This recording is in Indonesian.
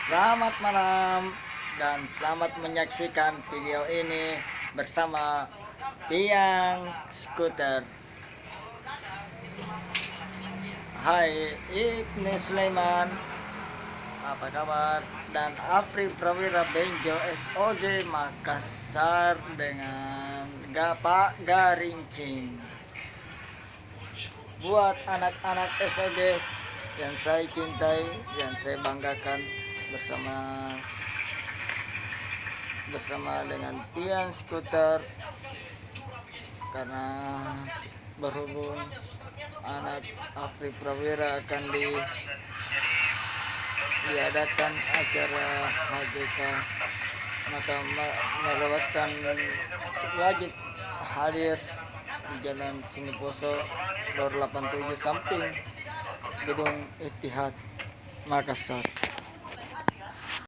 Selamat malam dan selamat menyaksikan video ini bersama Tiang Skuter. Hai Ibnu Sulaiman, apa kabar? Dan Apri Prawira Benjo SOG Makassar dengan Pak Garincing. Buat anak-anak SOG yang saya cintai, yang saya banggakan, bersama dengan Tian Skuter, karena berhubung anak Apri Prawira akan diadakan acara HJK, maka melewatkan wajib hadir di Jalan Siniposo Lor 87 samping Gedung Ittihad Makassar.